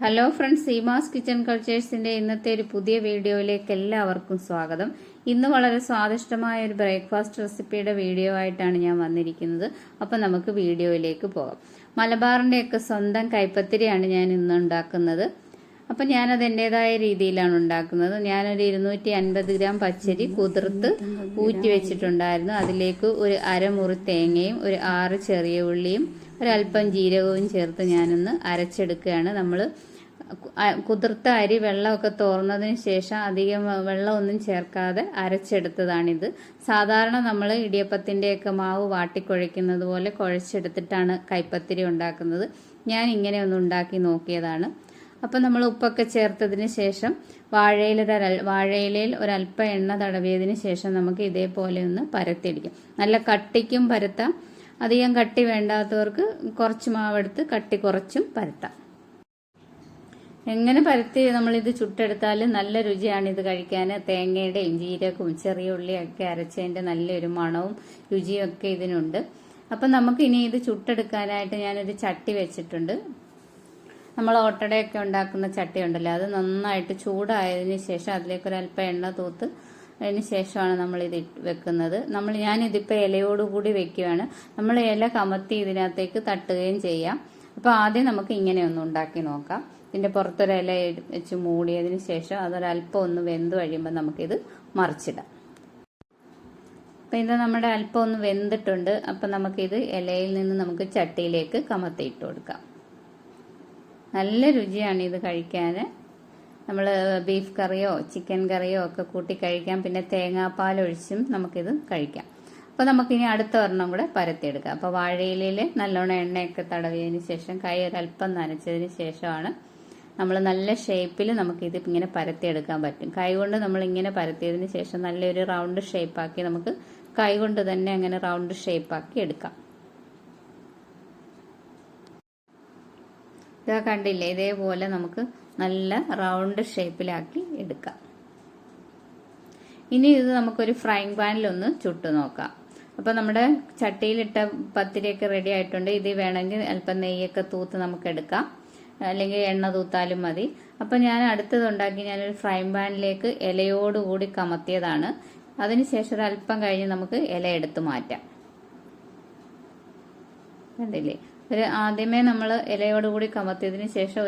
Hello friends, Seemas kitchen കൾച്ചേഴ്സിന്റെ ഇന്നത്തെ ഒരു പുതിയ വീഡിയോയിലേക്ക് എല്ലാവർക്കും സ്വാഗതം. ഇന്ന് വളരെ സ്വാദിഷ്ടമായ ഒരു ബ്രേക്ക്ഫാസ്റ്റ് റെസിപ്പിയുടെ വീഡിയോ ആയിട്ടാണ് ഞാൻ വന്നിരിക്കുന്നത്. അപ്പം നമുക്ക് വീഡിയോയിലേക്ക് പോകാം. മലബാറിന്റെയൊക്കെ സ്വന്തം കൈപ്പത്തിരിയാണ് ഞാൻ ഇന്ന് ഉണ്ടാക്കുന്നത്. അപ്പം ഞാനത് എൻ്റെതായ രീതിയിലാണ് ഉണ്ടാക്കുന്നത്. ഞാനൊരു 250 ഗ്രാം പച്ചരി കുതിർത്ത് ഊറ്റി വെച്ചിട്ടുണ്ടായിരുന്നു. അതിലേക്ക് ഒരു അരമുറി തേങ്ങയും ഒരു 6 ചെറിയ ഉള്ളിയും ഒരല്പം ജീരകവും ചേർത്ത് ഞാനൊന്ന് അരച്ചെടുക്കുകയാണ്. നമ്മൾ കുതിർത്ത അരി വെള്ളമൊക്കെ തോർന്നതിന് ശേഷം അധികം വെള്ളമൊന്നും ചേർക്കാതെ അരച്ചെടുത്തതാണിത്. സാധാരണ നമ്മൾ ഇടിയപ്പത്തിൻ്റെയൊക്കെ മാവ് വാട്ടിക്കുഴയ്ക്കുന്നത് പോലെ കുഴച്ചെടുത്തിട്ടാണ് കൈപ്പത്തിരി ഉണ്ടാക്കുന്നത്. ഞാൻ ഇങ്ങനെ ഒന്ന് ഉണ്ടാക്കി നോക്കിയതാണ്. അപ്പം നമ്മൾ ഉപ്പൊക്കെ ചേർത്തതിന് ശേഷം വാഴയിലയിൽ ഒരല്പം എണ്ണ തടവിയതിന് ശേഷം നമുക്ക് ഇതേപോലെ ഒന്ന് പരത്തിയടിക്കാം. നല്ല കട്ടിക്കും പരത്താം, അധികം കട്ടി വേണ്ടാത്തവർക്ക് കുറച്ച് മാവെടുത്ത് കട്ടി കുറച്ചും പരത്താം. എങ്ങനെ പരത്തി നമ്മളിത് ചുട്ടെടുത്താലും നല്ല രുചിയാണ് ഇത് കഴിക്കാൻ. തേങ്ങയുടെയും ജീരകവും ചെറിയ ഉള്ളിയൊക്കെ അരച്ചതിൻ്റെ നല്ലൊരു മണവും രുചിയും ഒക്കെ ഇതിനുണ്ട്. അപ്പം നമുക്ക് ഇനി ഇത് ചുട്ടെടുക്കാനായിട്ട് ഞാനൊരു ചട്ടി വെച്ചിട്ടുണ്ട്. നമ്മൾ ഓട്ടടയൊക്കെ ഉണ്ടാക്കുന്ന ചട്ടി ഉണ്ടല്ലോ, അത് നന്നായിട്ട് ചൂടായതിന് ശേഷം അതിലേക്ക് ഒരല്പം എണ്ണ തൂത്ത് അതിന് ശേഷമാണ് നമ്മളിത് വെക്കുന്നത്. ഞാനിതിപ്പോൾ ഇലയോടുകൂടി വെക്കുകയാണ്. നമ്മൾ ഇല കമത്തി ഇതിനകത്തേക്ക് തട്ടുകയും ചെയ്യാം. അപ്പോൾ ആദ്യം നമുക്ക് ഇങ്ങനെ ഒന്ന് ഉണ്ടാക്കി നോക്കാം. ഇതിൻ്റെ പുറത്തൊരു ഇല വെച്ച് മൂടിയതിന് ശേഷം അതൊരല്പം ഒന്ന് വെന്ത് കഴിയുമ്പോൾ നമുക്കിത് മറിച്ചിടാം. അപ്പം ഇത് നമ്മുടെ അല്പം ഒന്ന് വെന്തിട്ടുണ്ട്. അപ്പം നമുക്കിത് ഇലയിൽ നിന്ന് നമുക്ക് ചട്ടിയിലേക്ക് കമത്തിയിട്ട് കൊടുക്കാം. നല്ല രുചിയാണ് ഇത് കഴിക്കാൻ. നമ്മൾ ബീഫ് കറിയോ ചിക്കൻ കറിയോ ഒക്കെ കൂട്ടി കഴിക്കാം. പിന്നെ തേങ്ങാപ്പാൽ ഒഴിച്ചും നമുക്കിത് കഴിക്കാം. അപ്പോൾ നമുക്കിനി അടുത്ത ഒരെണ്ണം കൂടെ പരത്തിയെടുക്കാം. അപ്പോൾ വാഴയിലയിൽ നല്ലോണം എണ്ണയൊക്കെ തടവിയതിന് ശേഷം കൈ ഒരല്പം നനച്ചതിന് ശേഷമാണ് നമ്മൾ നല്ല ഷേപ്പിൽ നമുക്കിത് ഇങ്ങനെ പരത്തിയെടുക്കാൻ പറ്റും. കൈ കൊണ്ട് നമ്മളിങ്ങനെ പരത്തിയതിന് ശേഷം നല്ലൊരു റൗണ്ട് ഷേപ്പാക്കി നമുക്ക് കൈ കൊണ്ട് തന്നെ അങ്ങനെ റൗണ്ട് ഷേപ്പാക്കി എടുക്കാം. ഇതാ കണ്ടില്ലേ, ഇതേപോലെ നമുക്ക് നല്ല റൗണ്ട് ഷേപ്പിലാക്കി എടുക്കാം. ഇനി ഇത് നമുക്കൊരു ഫ്രൈങ് പാനിലൊന്ന് ചുട്ടു നോക്കാം. അപ്പോൾ നമ്മുടെ ചട്ടിയിലിട്ട പത്തിരിയൊക്കെ റെഡി ആയിട്ടുണ്ട്. ഇത് വേണമെങ്കിൽ അല്പം നെയ്യൊക്കെ തൂത്ത് നമുക്ക് എടുക്കാം, അല്ലെങ്കിൽ എണ്ണ തൂത്താലും മതി. അപ്പം ഞാൻ അടുത്തതുണ്ടാക്കി ഞാനൊരു ഫ്രൈങ് പാനിലേക്ക് ഇലയോടുകൂടി കമത്തിയതാണ്. അതിനുശേഷം ഒരല്പം കഴിഞ്ഞ് നമുക്ക് ഇല എടുത്ത് മാറ്റാം. കണ്ടില്ലേ, ആദ്യമേ നമ്മൾ ഇലയോടുകൂടി കമത്തിയതിന് ശേഷം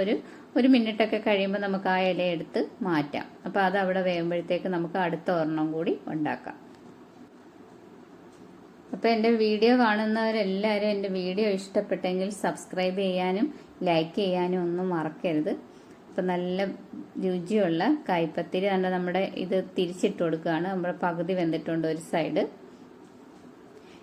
ഒരു മിനിറ്റൊക്കെ കഴിയുമ്പോൾ നമുക്ക് ആ ഇല എടുത്ത് മാറ്റാം. അപ്പോൾ അത് അവിടെ വേകുമ്പോഴത്തേക്ക് നമുക്ക് അടുത്ത ഒരെണ്ണം കൂടി ഉണ്ടാക്കാം. അപ്പോൾ എൻ്റെ വീഡിയോ കാണുന്നവരെല്ലാവരും എൻ്റെ വീഡിയോ ഇഷ്ടപ്പെട്ടെങ്കിൽ സബ്സ്ക്രൈബ് ചെയ്യാനും ലൈക്ക് ചെയ്യാനും ഒന്നും മറക്കരുത്. അപ്പം നല്ല രുചിയുള്ള കൈപ്പത്തിരി നമ്മുടെ ഇത് തിരിച്ചിട്ട് കൊടുക്കുകയാണ്. നമ്മുടെ പകുതി വെന്തിട്ടുണ്ട് ഒരു സൈഡ്.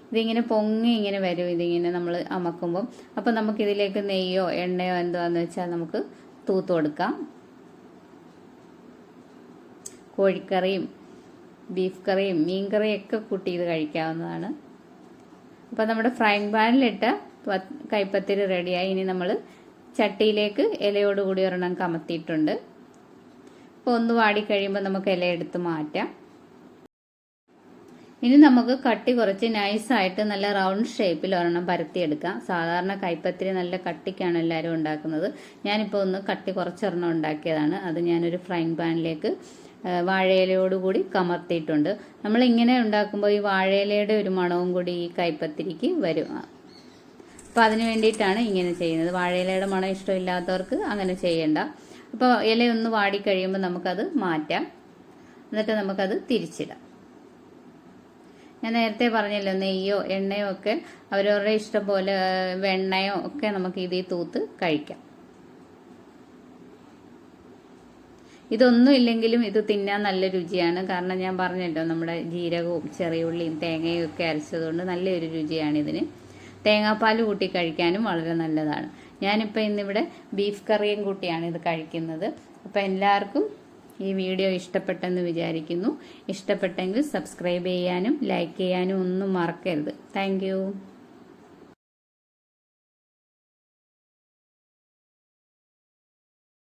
ഇതിങ്ങനെ പൊങ്ങി ഇങ്ങനെ വരും, ഇതിങ്ങനെ നമ്മൾ അമക്കുമ്പം. അപ്പം നമുക്കിതിലേക്ക് നെയ്യോ എണ്ണയോ എന്താന്ന് വെച്ചാൽ നമുക്ക് തൂത്ത് കൊടുക്കാം. കോഴിക്കറിയും ബീഫ് കറിയും മീൻ കറിയും ഒക്കെ കൂട്ടി ഇത് കഴിക്കാവുന്നതാണ്. അപ്പം നമ്മുടെ ഫ്രൈങ് പാനിലിട്ട കൈപ്പത്തിരി റെഡിയായി. ഇനി നമ്മൾ ചട്ടിയിലേക്ക് ഇലയോടുകൂടി ഒരെണ്ണം കമത്തിയിട്ടുണ്ട്. അപ്പോൾ ഒന്ന് വാടിക്കഴിയുമ്പോൾ നമുക്ക് ഇല എടുത്ത് മാറ്റാം. ഇനി നമുക്ക് കട്ടി കുറച്ച് നൈസായിട്ട് നല്ല റൗണ്ട് ഷേപ്പിൽ ഒരെണ്ണം പരത്തിയെടുക്കാം. സാധാരണ കൈപ്പത്തിരി നല്ല കട്ടിക്കാണ് എല്ലാവരും ഉണ്ടാക്കുന്നത്. ഞാനിപ്പോൾ ഒന്ന് കട്ടി കുറച്ചൊരെണ്ണം ഉണ്ടാക്കിയതാണ്. അത് ഞാനൊരു ഫ്രൈങ് പാനിലേക്ക് വാഴയിലയോടുകൂടി കമർത്തിയിട്ടുണ്ട്. നമ്മളിങ്ങനെ ഉണ്ടാക്കുമ്പോൾ ഈ വാഴയിലയുടെ ഒരു മണവും കൂടി ഈ കൈപ്പത്തിരിക്ക് വരും. അപ്പോൾ അതിന് വേണ്ടിയിട്ടാണ് ഇങ്ങനെ ചെയ്യുന്നത്. വാഴയിലയുടെ മണം ഇഷ്ടമില്ലാത്തവർക്ക് അങ്ങനെ ചെയ്യണ്ട. അപ്പോൾ ഇലയൊന്ന് വാടിക്കഴിയുമ്പോൾ നമുക്കത് മാറ്റാം. എന്നിട്ട് നമുക്കത് തിരിച്ചിടാം. ഞാൻ നേരത്തെ പറഞ്ഞല്ലോ, നെയ്യോ എണ്ണയോ ഒക്കെ അവരവരുടെ ഇഷ്ടം പോലെ വെണ്ണയോ ഒക്കെ നമുക്ക് ഇതിൽ തൂത്ത് കഴിക്കാം. ഇതൊന്നും ഇല്ലെങ്കിലും ഇത് തിന്നാൻ നല്ല രുചിയാണ്. കാരണം ഞാൻ പറഞ്ഞല്ലോ, നമ്മുടെ ജീരകവും ചെറിയ ഉള്ളിയും തേങ്ങയും ഒക്കെ അരച്ചതുകൊണ്ട് നല്ലൊരു രുചിയാണ് ഇതിന്. തേങ്ങാപ്പാൽ കൂട്ടി കഴിക്കാനും വളരെ നല്ലതാണ്. ഞാനിപ്പോൾ ഇന്നിവിടെ ബീഫ് കറിയും കൂട്ടിയാണ് ഇത് കഴിക്കുന്നത്. അപ്പോൾ എല്ലാവർക്കും ഈ വീഡിയോ ഇഷ്ടപ്പെട്ടെന്ന് വിചാരിക്കുന്നു. ഇഷ്ടപ്പെട്ടെങ്കിൽ സബ്സ്ക്രൈബ് ചെയ്യാനും ലൈക്ക് ചെയ്യാനും ഒന്നും മറക്കരുത്. താങ്ക്